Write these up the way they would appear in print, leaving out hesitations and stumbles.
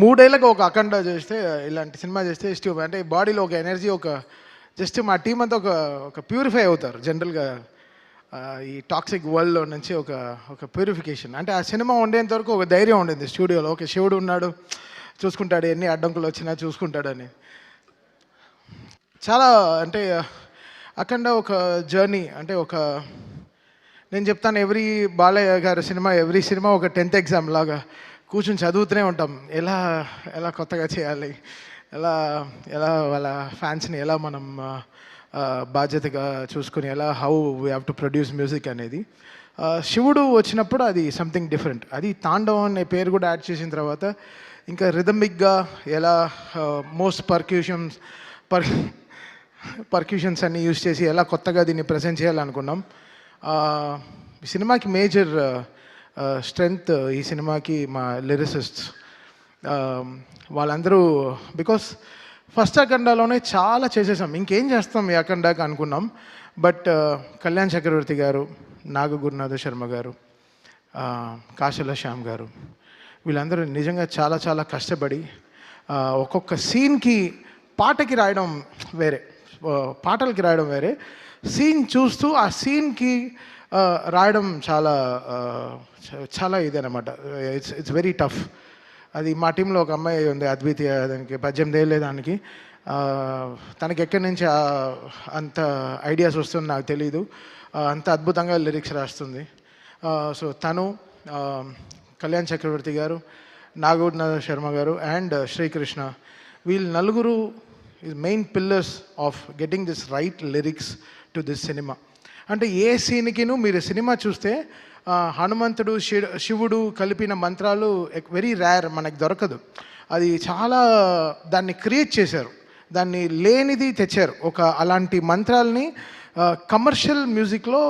మూడేళ్ళకి ఒక అఖండ చేస్తే, ఇలాంటి సినిమా చేస్తే అంటే బాడీలో ఒక ఎనర్జీ, ఒక జస్ట్ మా టీం అంతా ఒక ఒక ప్యూరిఫై అవుతారు జనరల్గా. ఈ టాక్సిక్ వరల్డ్లో నుంచి ఒక ఒక ప్యూరిఫికేషన్. అంటే ఆ సినిమా ఉండేంత వరకు ఒక ధైర్యం ఉండింది స్టూడియోలో. ఓకే, శివుడు ఉన్నాడు, చూసుకుంటాడు, ఎన్ని అడ్డంకులు వచ్చినా చూసుకుంటాడని. చాలా అంటే అఖండ ఒక జర్నీ. అంటే ఒక నేను చెప్తాను, ఎవ్రీ బాలయ్య గారి సినిమా, ఎవ్రీ సినిమా ఒక 10th ఎగ్జామ్ లాగా కూర్చొని చదువుతూనే ఉంటాం. ఎలా ఎలా కొత్తగా చేయాలి, ఎలా ఎలా వాళ్ళ ఫ్యాన్స్ని ఎలా మనం బాధ్యతగా చూసుకుని, ఎలా how we have to produce music అనేది. శివుడు వచ్చినప్పుడు అది సంథింగ్ డిఫరెంట్. అది తాండవం అనే పేరు కూడా యాడ్ చేసిన తర్వాత ఇంకా రిథమిక్గా ఎలా మోస్ట్ పర్క్యూషన్స్ అన్ని యూజ్ చేసి ఎలా కొత్తగా దీన్ని ప్రజెంట్ చేయాలనుకున్నాం. ఈ సినిమాకి మేజర్ స్ట్రెంగ్త్, ఈ సినిమాకి మా లిరిసిస్ట్స్ వాళ్ళందరూ. బికాస్ ఫస్ట్ అఖండాలోనే చాలా చేసేసాం, ఇంకేం చేస్తాం ఈ అఖండాకి అనుకున్నాం. బట్ కళ్యాణ్ చక్రవర్తి గారు, నాగ గురునాథ శర్మ గారు, కాశల శ్యామ్ గారు, వీళ్ళందరూ నిజంగా చాలా చాలా కష్టపడి ఒక్కొక్క సీన్కి పాటకి రాయడం వేరే, పాటలకి రాయడం వేరే, సీన్ చూస్తూ ఆ సీన్కి రాయడం చాలా చాలా ఇదనమాట. It's very tough. అది మా టీంలో ఒక అమ్మాయి ఉంది, అద్వితీయ. దానికి 18 ఏళ్ళే దానికి. తనకి ఎక్కడి నుంచి అంత ఐడియాస్ వస్తుందో నాకు తెలీదు. అంత అద్భుతంగా లిరిక్స్ రాస్తుంది. సో తను, కళ్యాణ్ చక్రవర్తి గారు, నాగూర్నాథ శర్మ గారు అండ్ శ్రీకృష్ణ, వీళ్ళు నలుగురు is main pillars of getting this right lyrics to this cinema. అంటే ఏ సీన్కిను మీరు సినిమా చూస్తే హనుమంతుడు శివుడు కలిపిన మంత్రాలు వెరీ రేర్, మనకు దొరకదు. అది చాలా దాన్ని క్రియేట్ చేశారు, దాన్ని లేనిది తెచ్చారు. ఒక అలాంటి మంత్రాలని కమర్షియల్ మ్యూజిక్లో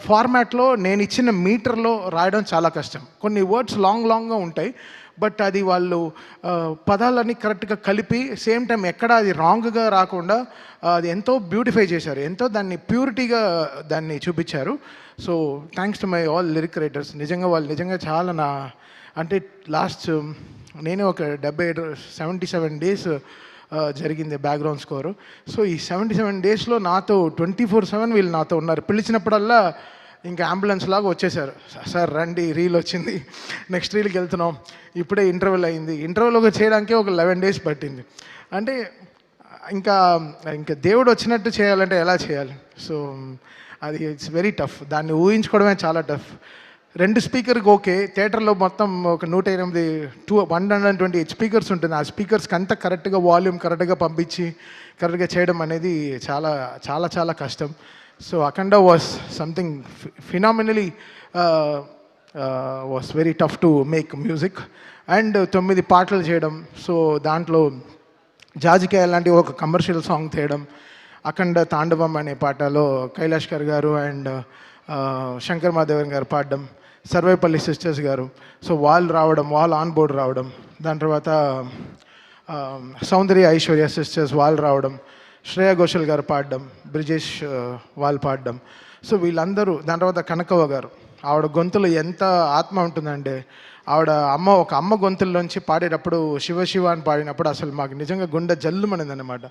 ఫార్మాట్లో నేను ఇచ్చిన మీటర్లో రాయడం చాలా కష్టం. కొన్ని వర్డ్స్ లాంగ్గా ఉంటాయి, బట్ అది వాళ్ళు పదాలన్నీ కరెక్ట్గా కలిపి సేమ్ టైం ఎక్కడ అది రాంగ్గా రాకుండా అది ఎంతో బ్యూటిఫై చేశారు, ఎంతో దాన్ని ప్యూరిటీగా దాన్ని చూపించారు. So thanks to my all lyric writers. నిజంగా వాళ్ళు నిజంగా చాలా అంటే లాస్ట్ నేనే ఒక 77 డేస్ జరిగింది బ్యాక్గ్రౌండ్ స్కోరు. సో ఈ 77 డేస్లో నాతో 24/7 వీళ్ళు నాతో ఉన్నారు. పిలిచినప్పుడల్లా ఇంకా అంబులెన్స్ లాగా వచ్చేసారు. సార్ రండి, రీల్ వచ్చింది, నెక్స్ట్ రీల్కి వెళ్తున్నాం, ఇప్పుడే ఇంటర్వెల్ అయింది. ఇంటర్వెల్ చేయడానికే ఒక 11 డేస్ పట్టింది. అంటే ఇంకా దేవుడు వచ్చినట్టు చేయాలంటే ఎలా చేయాలి? సో అది ఇట్స్ వెరీ టఫ్. దాన్ని ఊహించుకోవడమే చాలా టఫ్. 2 స్పీకర్కి ఓకే, థియేటర్లో మొత్తం ఒక 128 స్పీకర్స్ ఉంటుంది. ఆ స్పీకర్స్కి అంతా కరెక్ట్గా వాల్యూమ్ కరెక్ట్గా పంపించి కరెక్ట్గా చేయడం అనేది చాలా చాలా చాలా కష్టం. So Akhanda was something phenomenally was very tough to make music. And 9 పాటలు చేయడం, సో దాంట్లో జాజికాయ లాంటి ఒక కమర్షియల్ సాంగ్ చేయడం, అఖండ తాండవం అనే పాటలో కైలాష్కర్ గారు అండ్ శంకర్ మాధవన్ గారు పాడడం, సర్వేపల్లి సిస్టర్స్ గారు, సో వాళ్ళు రావడం, వాళ్ళు ఆన్ బోర్డ్ రావడం, దాని తర్వాత సౌందర్య ఐశ్వర్య సిస్టర్స్ వాళ్ళు రావడం, శ్రేయా ఘోషల్ గారు పాడడం, బ్రిజేష్ వాళ్ళు పాడడం. సో వీళ్ళందరూ, దాని తర్వాత కనకవ్వ గారు, ఆవిడ గొంతులో ఎంత ఆత్మ ఉంటుందంటే, ఆవిడ ఒక అమ్మ గొంతుల్లోంచి పాడేటప్పుడు శివ శివ అని పాడినప్పుడు అసలు మాకు నిజంగా గుండె జల్లుమనింది అనమాట.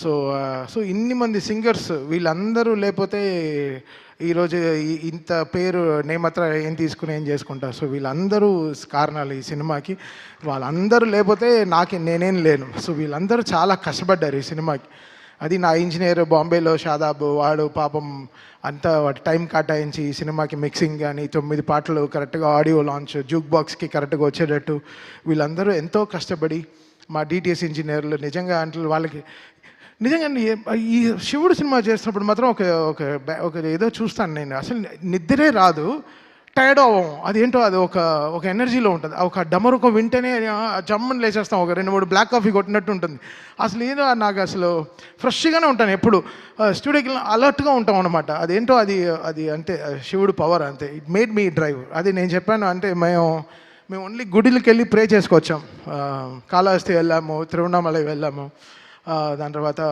సో ఇన్ని మంది సింగర్స్, వీళ్ళందరూ లేకపోతే ఈరోజు ఇంత పేరు నేమత్ర ఏం తీసుకుని ఏం చేసుకుంటా. సో వీళ్ళందరూ కారణాలు ఈ సినిమాకి. వాళ్ళందరూ లేకపోతే నేనేం లేను. సో వీళ్ళందరూ చాలా కష్టపడ్డారు ఈ సినిమాకి. అది నా ఇంజనీర్ బాంబేలో షాదాబ్, వాడు పాపం అంతా వాటి టైం కేటాయించి ఈ సినిమాకి మిక్సింగ్ కానీ 9 పాటలు కరెక్ట్గా ఆడియో లాంచ్, జూక్ బాక్స్కి కరెక్ట్గా వచ్చేటట్టు వీళ్ళందరూ ఎంతో కష్టపడి, మా డిటిఎస్ ఇంజనీర్లు నిజంగా అంటే వాళ్ళకి నిజంగా ఈ శివుడు సినిమా చేస్తున్నప్పుడు మాత్రం ఒక ఏదో చూస్తాను నేను, అసలు నిద్రే రాదు, టైర్డ్ అవ్వం. అదేంటో అది ఒక ఎనర్జీలో ఉంటుంది. ఒక డమరుకం వింటేనే జమ్మని లేచేస్తాం, ఒక 2-3 బ్లాక్ కాఫీ కొట్టినట్టు ఉంటుంది. అసలు ఏదో నాకు అసలు ఫ్రెష్గానే ఉంటాను ఎప్పుడు. స్టూడియోకి అలర్ట్గా ఉంటాం అనమాట. అదేంటో అది అంటే శివుడు పవర్ అంతే. It made me drive. అది నేను చెప్పాను. అంటే మేము ఓన్లీ గుడికి వెళ్ళి ప్రే చేసుకొచ్చాం. కాళహస్తి వెళ్ళాము, తిరువణామలై వెళ్ళాము, దాని తర్వాత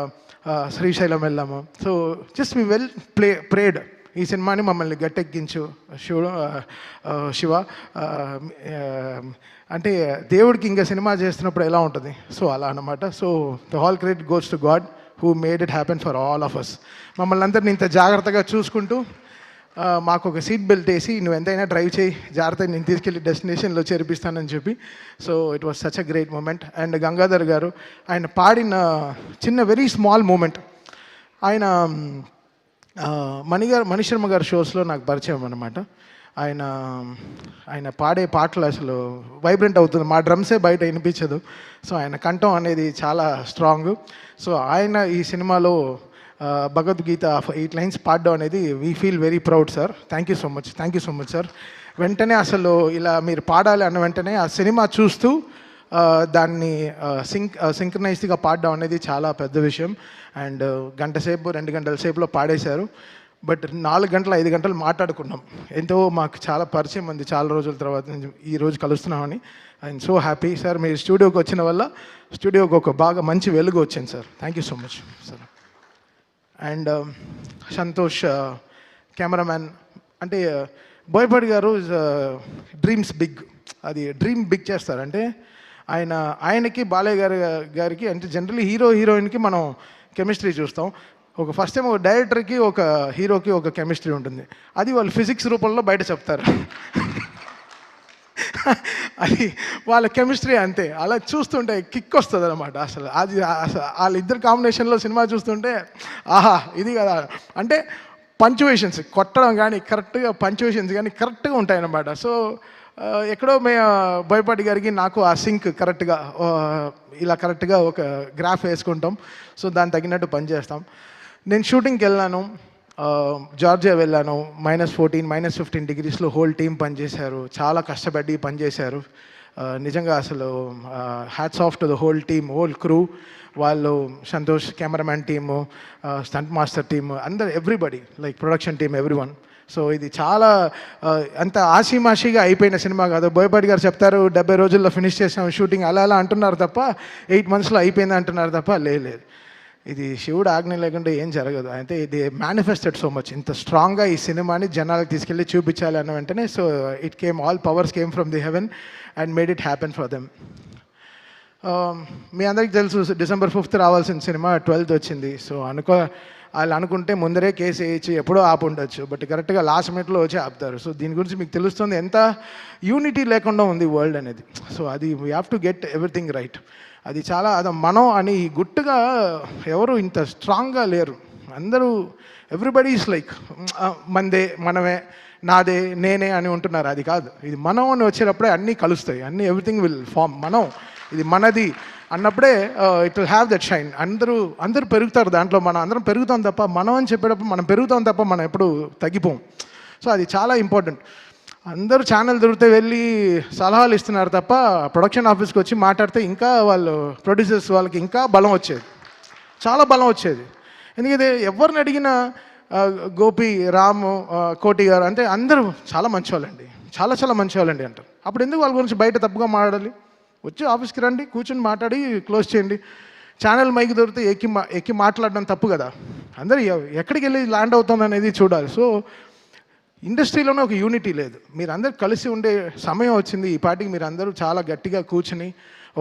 శ్రీశైలం వెళ్ళాము. So just we prayed. ఈ సినిమాని మమ్మల్ని గట్టెక్కించు శివ. అంటే దేవుడికి ఇంకా సినిమా చేస్తున్నప్పుడు ఎలా ఉంటుంది, సో అలా అనమాట. So the all credit goes to God who made it happen for all of us. మమ్మల్ని అందరిని ఇంత జాగ్రత్తగా చూసుకుంటూ మాకు ఒక సీట్ బెల్ట్ వేసి నువ్వు ఎంతైనా డ్రైవ్ చేయి, జాగ్రత్తగా నేను తీసుకెళ్ళి డెస్టినేషన్లో చేర్పిస్తానని చెప్పి. So it was such a great moment. And Gangadhar garu ఆయన పాడిన చిన్న వెరీ స్మాల్ మూమెంట్, ఆయన మణిశర్మ గారి షోస్లో నాకు పరిచయం అనమాట. ఆయన పాడే పాటలు అసలు వైబ్రెంట్ అవుతుంది, మా డ్రమ్సే బయట వినిపించదు. సో ఆయన కంఠం అనేది చాలా స్ట్రాంగ్. సో ఆయన ఈ సినిమాలో భగవద్గీత 8 లైన్స్ పాడడం అనేది we feel very proud sir. Thank you so much sir. వెంటనే అసలు ఇలా మీరు పాడాలి అన్న వెంటనే ఆ సినిమా చూస్తూ దాన్ని సింక్రనైజ్డ్గా పాడడం అనేది చాలా పెద్ద విషయం. అండ్ గంట సేపు 2 గంటల సేపులో పాడేశారు. బట్ 4 గంటలు 5 గంటలు మాట్లాడుకున్నాం. ఎంతో మాకు చాలా పరిచయం ఉంది చాలా రోజుల తర్వాత ఈరోజు కలుస్తున్నామని. I'm so happy sir. మీరు స్టూడియోకి వచ్చిన వల్ల స్టూడియోకి ఒక బాగా మంచి వెలుగు వచ్చింది sir. Thank you so much sir. And Santosh cameraman, అంటే బోయపాటి గారు డ్రీమ్స్ బిగ్, అది డ్రీమ్ బిగ్ చేస్తారు. అంటే ఆయనకి బాలయ్య గారికి అంటే జనరల్లీ హీరోయిన్కి మనం కెమిస్ట్రీ చూస్తాం. ఫస్ట్ టైం ఒక డైరెక్టర్కి ఒక హీరోకి ఒక కెమిస్ట్రీ ఉంటుంది, అది వాళ్ళు ఫిజిక్స్ రూపంలో బయట చెప్తారు. అది వాళ్ళ కెమిస్ట్రీ అంతే, అలా చూస్తుంటే కిక్ వస్తుంది అనమాట. అసలు వాళ్ళిద్దరు కాంబినేషన్లో సినిమా చూస్తుంటే ఆహా ఇది కదా. అంటే పంచువేషన్స్ కొట్టడం కానీ కరెక్ట్గా పంచువేషన్స్ కానీ కరెక్ట్గా ఉంటాయన్నమాట. సో ఎక్కడో బోయపాటి గారికి నాకు ఆ సింక్ కరెక్ట్గా ఇలా కరెక్ట్గా ఒక గ్రాఫ్ వేసుకుంటాం. సో దానికి తగినట్టు పనిచేస్తాం. నేను షూటింగ్కి వెళ్ళాను, జార్జియా వెళ్ళాను. -14, -15 డిగ్రీస్లో హోల్ టీం పనిచేశారు, చాలా కష్టపడి పనిచేశారు. నిజంగా అసలు hats off to the whole team, whole crew. వాళ్ళు Santosh cameraman team, stunt master team, అందరు everybody, like production team, everyone. So ఇది చాలా అంత ఆషిమాషిగా అయిపోయిన సినిమా కాదు. బోయపాటి గారు చెప్తారు 70 రోజుల్లో ఫినిష్ చేసాం షూటింగ్, అలా అంటున్నారు తప్ప 8 monthsలో అయిపోయింది అంటున్నారు తప్ప లేదు. ఇది శివుడు ఆజ్ఞ లేకుండా ఏం జరగదు. అయితే ఇది మేనిఫెస్టెడ్ సో మచ్, ఇంత స్ట్రాంగ్గా ఈ సినిమాని జనాలకు తీసుకెళ్ళి చూపించాలి అన్న వెంటనే. So it came, all powers came from the heaven and made it happen for them. మీ అందరికీ తెలుసు December 5th రావాల్సిన సినిమా 12th వచ్చింది. సో వాళ్ళు అనుకుంటే ముందరే కేసు వేయచ్చు, ఎప్పుడో ఉండొచ్చు, బట్ కరెక్ట్గా లాస్ట్ మినిట్లో వచ్చి ఆపుతారు. సో దీని గురించి మీకు తెలుస్తుంది ఎంత యూనిటీ లేకుండా ఉంది వరల్డ్ అనేది. సో అది we have to get everything right. అది చాలా మనం అని గుట్టుగా ఎవరు ఇంత స్ట్రాంగ్గా లేరు. అందరూ ఎవ్రీబడి ఈస్ లైక్ మనదే, మనమే, నాదే, నేనే అని ఉంటున్నారు. అది కాదు, ఇది మనం అని వచ్చేటప్పుడే అన్నీ కలుస్తాయి, అన్నీ ఎవ్రీథింగ్ విల్ ఫామ్. మనం ఇది మనది అన్నప్పుడే it will have that shine. అందరూ పెరుగుతారు దాంట్లో, మనం అందరం పెరుగుతాం తప్ప, మనం అని చెప్పేటప్పుడు మనం పెరుగుతాం తప్ప మనం ఎప్పుడు తగ్గిపోం. సో అది చాలా ఇంపార్టెంట్. అందరూ ఛానల్ దొరికితే వెళ్ళి సలహాలు ఇస్తున్నారు తప్ప ప్రొడక్షన్ ఆఫీస్కి వచ్చి మాట్లాడితే ఇంకా వాళ్ళు ప్రొడ్యూసర్స్ వాళ్ళకి ఇంకా బలం వచ్చేది, చాలా బలం వచ్చేది. ఎందుకంటే ఎవరిని అడిగినా గోపి, రాము, కోటి గారు అంటే అందరూ చాలా మంచివాళ్ళండి, చాలా మంచివాళ్ళండి అంటారు. అప్పుడు ఎందుకు వాళ్ళ గురించి బయట తప్పుగా మాట్లాడాలి? వచ్చి ఆఫీస్కి రండి, కూర్చొని మాట్లాడి క్లోజ్ చేయండి. ఛానల్ మైక్ దొరికితే ఎక్కి మాట్లాడడం తప్పు కదా. అందరూ ఎక్కడికి వెళ్ళి ల్యాండ్ అవుతుంది అనేది చూడాలి. సో ఇండస్ట్రీలోనే ఒక యూనిటీ లేదు. మీరు అందరూ కలిసి ఉండే సమయం వచ్చింది. ఈ పాటికి మీరు అందరూ చాలా గట్టిగా కూర్చుని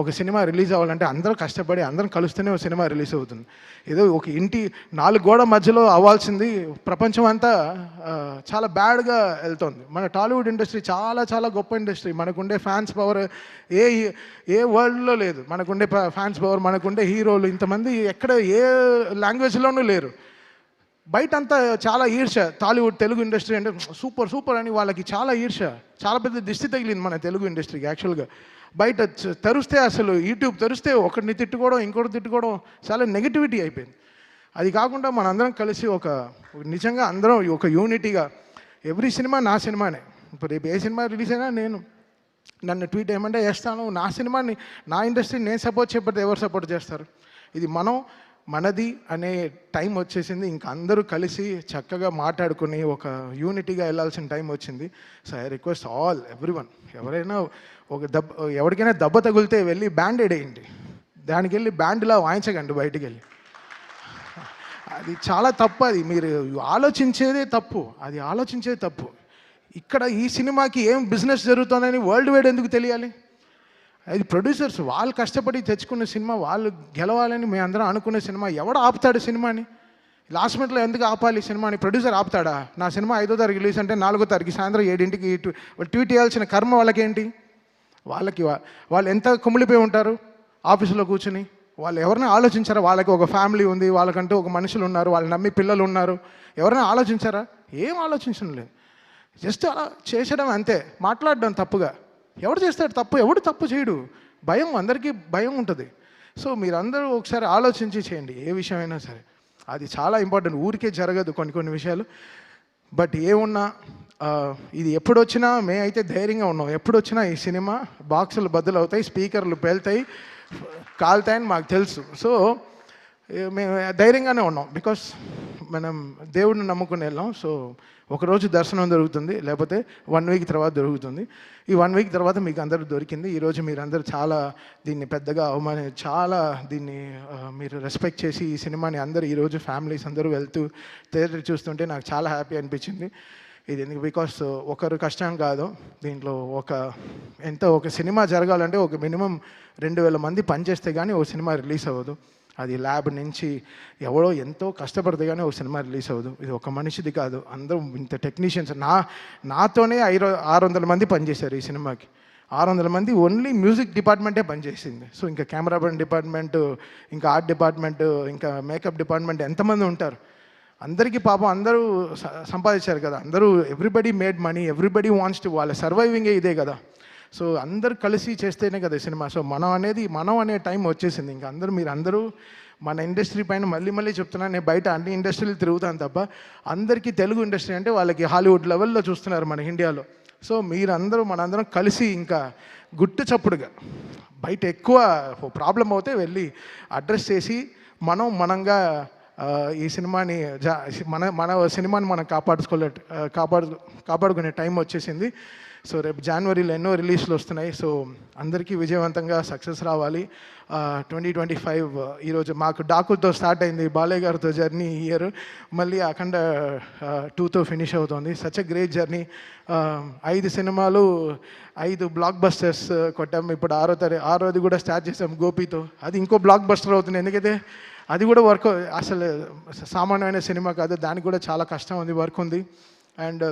ఒక సినిమా రిలీజ్ అవ్వాలంటే అందరూ కష్టపడి అందరం కలుస్తూనే ఒక సినిమా రిలీజ్ అవుతుంది. ఏదో ఒక ఇంటి 4 గోడ మధ్యలో అవ్వాల్సింది ప్రపంచం అంతా చాలా బ్యాడ్గా వెళ్తుంది. మన టాలీవుడ్ ఇండస్ట్రీ చాలా గొప్ప ఇండస్ట్రీ. మనకుండే ఫ్యాన్స్ పవర్ ఏ వరల్డ్లో లేదు. మనకుండే ఫ్యాన్స్ పవర్, మనకుండే హీరోలు ఇంతమంది ఎక్కడ ఏ లాంగ్వేజ్లోనూ లేరు. బయట అంతా చాలా ఈర్ష. టాలీవుడ్ తెలుగు ఇండస్ట్రీ అంటే సూపర్ అని వాళ్ళకి చాలా ఈర్ష, చాలా పెద్ద దిష్టి తగిలింది మన తెలుగు ఇండస్ట్రీకి. యాక్చువల్గా బయట తెరిస్తే అసలు యూట్యూబ్ తెరిస్తే ఒకరిని తిట్టుకోవడం, ఇంకోటి తిట్టుకోవడం, చాలా నెగిటివిటీ అయిపోయింది. అది కాకుండా మనందరం కలిసి నిజంగా అందరం ఒక యూనిటీగా, ఎవ్రీ సినిమా నా సినిమానే. ఇప్పుడు రేపు ఏ సినిమా రిలీజ్ అయినా నన్ను ట్వీట్ ఏమంటే చేస్తాను. నా సినిమాని, నా ఇండస్ట్రీని నేను సపోర్ట్ చేయకపోతే ఎవరు సపోర్ట్ చేస్తారు? ఇది మనది అనే టైం వచ్చేసింది. ఇంకా అందరూ కలిసి చక్కగా మాట్లాడుకుని ఒక యూనిటీగా వెళ్ళాల్సిన టైం వచ్చింది. So I request all everyone, ఎవరైనా ఎవరికైనా దెబ్బ తగిలితే వెళ్ళి బ్యాండేడ్ వేయండి, దానికి వెళ్ళి బ్యాండ్లా వాయించకండి బయటికి వెళ్ళి. అది చాలా తప్పు. అది మీరు ఆలోచించేదే తప్పు. అది ఆలోచించేది తప్పు. ఇక్కడ ఈ సినిమాకి ఏం బిజినెస్ జరుగుతుందని వరల్డ్ వైడ్ ఎందుకు తెలియాలి? అది ప్రొడ్యూసర్స్ వాళ్ళు కష్టపడి తెచ్చుకున్న సినిమా, వాళ్ళు గెలవాలని మేమందరం అనుకునే సినిమా. ఎవడు ఆపుతాడు సినిమాని? లాస్ట్ మినిట్లో ఎందుకు ఆపాలి సినిమాని? ప్రొడ్యూసర్ ఆపుతాడా? నా సినిమా 5వ తారీఖు రిలీజ్ అంటే 4వ తారీఖు సాయంత్రం 7ంటికి ట్వీట్ చేయాల్సిన కర్మ వాళ్ళకేంటి? వాళ్ళు ఎంత కుమిలిపోయి ఉంటారు ఆఫీసులో కూర్చుని. వాళ్ళు ఎవరైనా ఆలోచించారా? వాళ్ళకి ఒక ఫ్యామిలీ ఉంది, వాళ్ళకంటూ ఒక మనుషులు ఉన్నారు, వాళ్ళు నమ్మి పిల్లలు ఉన్నారు. ఎవరైనా ఆలోచించారా? ఏం ఆలోచించడం లేదు. జస్ట్ అలా చేసడం అంతే. మాట్లాడడం తప్పుగా. ఎవడు చేస్తాడు తప్పు? ఎవడు తప్పు చేయడు. భయం, అందరికీ భయం ఉంటుంది. సో మీరందరూ ఒకసారి ఆలోచించి చేయండి ఏ విషయమైనా సరే. అది చాలా ఇంపార్టెంట్. ఊరికే జరగదు కొన్ని విషయాలు. బట్ ఏమున్నా ఇది ఎప్పుడొచ్చినా అయితే ధైర్యంగా ఉన్నాం. ఎప్పుడొచ్చినా ఈ సినిమా బాక్సులు బద్దలు అవుతాయి, స్పీకర్లు పేలుతాయి, కాలుతాయని మాకు తెలుసు. సో మేము ధైర్యంగానే ఉన్నాం. బికాస్ మనం దేవుడిని నమ్ముకుని వెళ్ళాం. సో ఒకరోజు దర్శనం దొరుకుతుంది, లేకపోతే 1 వీక్ తర్వాత దొరుకుతుంది. ఈ 1 వీక్ తర్వాత మీకు అందరూ దొరికింది. ఈరోజు మీరందరూ చాలా దీన్ని పెద్దగా చాలా దీన్ని మీరు రెస్పెక్ట్ చేసి ఈ సినిమాని అందరూ ఈరోజు ఫ్యామిలీస్ అందరూ వెళ్తూ థియేటర్ చూస్తుంటే నాకు చాలా హ్యాపీ అనిపించింది. ఇది ఎందుకు? బికాస్ ఒకరు కష్టం కాదు దీంట్లో. ఒక సినిమా జరగాలంటే ఒక మినిమం 2000 మంది పనిచేస్తే కానీ ఒక సినిమా రిలీజ్ అవ్వదు. అది ల్యాబ్ నుంచి ఎవడో ఎంతో కష్టపడితే కానీ ఒక సినిమా రిలీజ్ అవ్వదు. ఇది ఒక మనిషిది కాదు, అందరూ ఇంత టెక్నీషియన్స్. నాతోనే 600 మంది పనిచేశారు ఈ సినిమాకి. 600 మంది ఓన్లీ మ్యూజిక్ డిపార్ట్మెంటే పనిచేసింది. సో ఇంకా కెమెరామెన్ డిపార్ట్మెంటు, ఇంకా ఆర్ట్ డిపార్ట్మెంటు, ఇంకా మేకప్ డిపార్ట్మెంట్ ఎంతమంది ఉంటారు? అందరికీ పాపం అందరూ సంపాదించారు కదా. అందరూ everybody made money, everybody wants to, వాళ్ళ సర్వైవింగే ఇదే కదా. సో అందరు కలిసి చేస్తేనే కదా సినిమా. సో మనం అనే టైం వచ్చేసింది. ఇంకా మీరందరూ మన ఇండస్ట్రీ పైన మళ్ళీ చెప్తున్నాను. నేను బయట అన్ని ఇండస్ట్రీలు తిరుగుతాను తప్ప అందరికీ తెలుగు ఇండస్ట్రీ అంటే వాళ్ళకి హాలీవుడ్ లెవెల్లో చూస్తున్నారు మన ఇండియాలో. సో మనందరం కలిసి ఇంకా గుట్టు చప్పుడుగా బయట ఎక్కువ ప్రాబ్లం అవుతే వెళ్ళి అడ్రస్ చేసి మనంగా ఈ సినిమాని మన సినిమాని మనం కాపాడుకునే టైం వచ్చేసింది. సో రేపు జనవరిలో ఎన్నో రిలీజ్లు వస్తున్నాయి. సో అందరికీ విజయవంతంగా సక్సెస్ రావాలి. 2025 ఈరోజు మాకు డాకులతో స్టార్ట్ అయింది, బాలయ్య గారితో జర్నీ ఈ ఇయర్. మళ్ళీ అఖండ 2తో ఫినిష్ అవుతుంది. Such a great journey. 5 సినిమాలు, 5 బ్లాక్ బస్టర్స్ కొట్టాము. ఇప్పుడు 6వది కూడా స్టార్ట్ చేసాం గోపితో. అది ఇంకో బ్లాక్ బస్టర్ అవుతుంది. ఎందుకైతే అది కూడా వర్క్ అసలు సామాన్యమైన సినిమా కాదు. దానికి కూడా చాలా కష్టం ఉంది, వర్క్ ఉంది. అండ్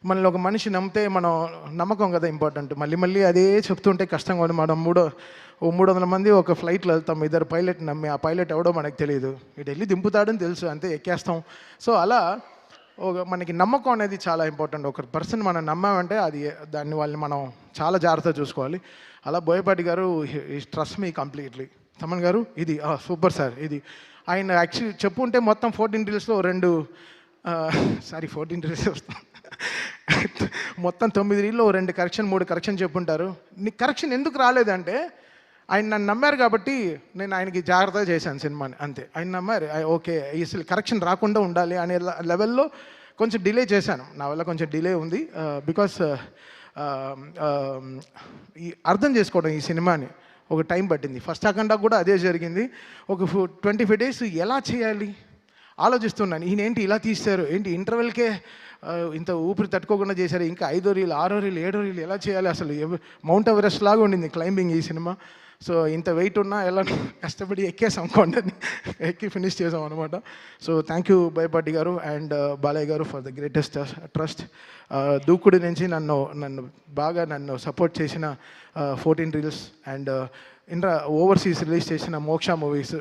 మనల్ని ఒక మనిషి నమ్మితే మనం నమ్మకం కదా ఇంపార్టెంట్. మళ్ళీ అదే చెప్తుంటే కష్టంగా ఉంది. మనం 300 మంది ఒక ఫ్లైట్లో వెళ్తాం, 2 పైలట్ నమ్మి. ఆ పైలట్ ఎవడో మనకు తెలియదు, ఇటు వెళ్ళి దింపుతాడని తెలుసు, అంతే ఎక్కేస్తాం. సో అలా మనకి నమ్మకం అనేది చాలా ఇంపార్టెంట్. ఒక పర్సన్ మనం నమ్మామంటే వాళ్ళని మనం చాలా జాగ్రత్తగా చూసుకోవాలి. అలా బోయపాటి గారు ట్రస్ట్ మీ కంప్లీట్లీ. తమన్ గారు ఇది సూపర్ సార్. ఇది ఆయన యాక్చువల్లీ చెప్పుంటే మొత్తం 14 రీల్స్లో 14 రీల్స్ వస్తాం, మొత్తం 9 రీల్లో 2 కరెక్షన్ 3 కరెక్షన్ చెప్పుంటారు. నీకు కరెక్షన్ ఎందుకు రాలేదంటే ఆయన నన్ను నమ్మారు కాబట్టి నేను ఆయనకి జాగ్రత్తగా చేశాను సినిమాని, అంతే. ఆయన నమ్మారు, ఓకే అసలు కరెక్షన్ రాకుండా ఉండాలి అనే లెవెల్లో కొంచెం డిలే చేశాను. నా వల్ల కొంచెం డిలే ఉంది. బికాస్ అర్థం చేసుకోవడం ఈ సినిమాని ఒక టైం పట్టింది. ఫస్ట్ అఖండ కూడా అదే జరిగింది. ఒక 25 డేస్ ఎలా చేయాలి ఆలోచిస్తున్నాను. ఈయనేంటి ఇలా తీస్తారు, ఏంటి ఇంటర్వెల్కే ఇంత ఊపిరి తట్టుకోకుండా చేశారు, ఇంకా 5వ రీల్ 6వ రీల్ 7వ రీల్ ఎలా చేయాలి? అసలు మౌంట్ ఎవరెస్ట్ లాగా ఉండింది క్లైంబింగ్ ఈ సినిమా. సో ఇంత వెయిట్ ఉన్నా ఎలా కష్టపడి ఎక్కేసాం, కొండని ఎక్కి ఫినిష్ చేసాం అనమాట. సో థ్యాంక్ యూ బోయపాటి గారు అండ్ బాలయ్య గారు ఫర్ ద గ్రేటెస్ట్ ట్రస్ట్. దూకుడు నుంచి నన్ను బాగా సపోర్ట్ చేసిన 14 రీల్స్ అండ్ ఓవర్సీస్ రిలీజ్ చేసిన మోక్ష మూవీస్.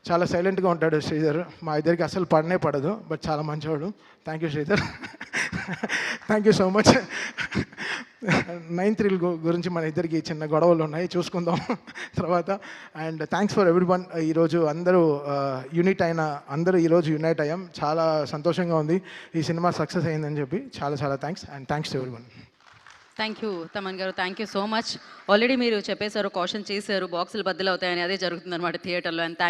చాలా సైలెంట్గా ఉంటాడు శ్రీధర్, మా ఇద్దరికి అసలు పడదు, బట్ చాలా మంచివాడు. Thank you Sridhar, thank you so much. 9th reel గురించి మన ఇద్దరికి చిన్న గొడవలు ఉన్నాయి, చూసుకుందాం తర్వాత. And thanks for everyone. ఈరోజు అందరూ ఈరోజు యునైట్ అయ్యాం. చాలా సంతోషంగా ఉంది ఈ సినిమా సక్సెస్ అయిందని చెప్పి. చాలా thanks and thanks to everyone. Thank you Thaman garu, thank you so much. Already మీరు చెప్పేశారు, కాషన్ చేశారు, బాక్సులు బద్దలు అవుతాయని. అదే జరుగుతుందన్నమాట థియేటర్లో. అండ్